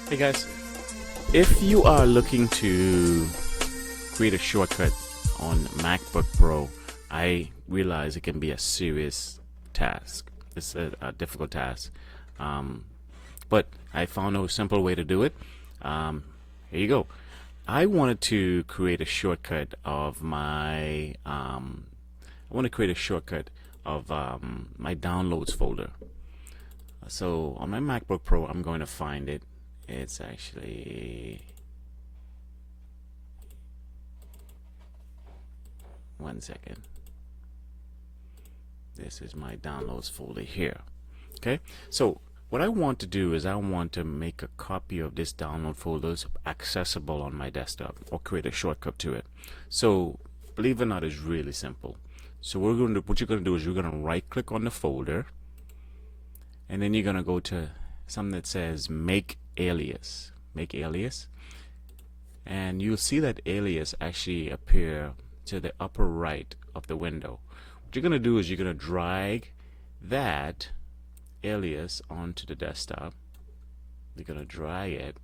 Hey guys, if you are looking to create a shortcut on MacBook Pro, I realize it can be a serious task. It's a difficult task, but I found a simple way to do it. Here you go. I wanted to create a shortcut of my my downloads folder. So on my MacBook Pro, I'm going to find it. It's actually one second. This is my downloads folder here. Okay, so what I want to do is I want to make a copy of this download folder accessible on my desktop, or create a shortcut to it. So believe it or not, it's really simple. So what you're going to do is you're going to right click on the folder, and then you're going to go to something that says make alias, and you'll see that alias actually appear to the upper right of the window. What you're going to do is you're going to drag that alias onto the desktop. You're going to drag it,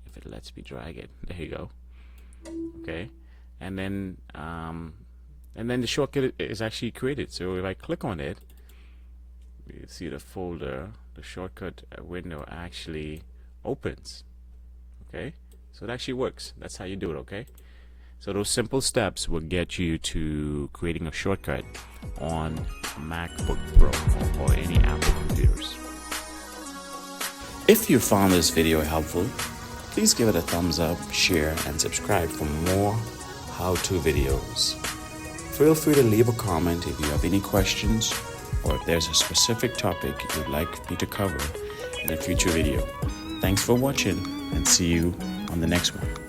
if it lets me drag it. There you go. Okay, and then the shortcut is actually created. So if I click on it, you see the folder, the shortcut window actually opens. Okay, so it actually works. That's how you do it. Okay, so those simple steps will get you to creating a shortcut on MacBook Pro or any Apple computers. If you found this video helpful, please give it a thumbs up, share, and subscribe for more how-to videos. Feel free to leave a comment if you have any questions, or if there's a specific topic you'd like me to cover in a future video. Thanks for watching, and see you on the next one.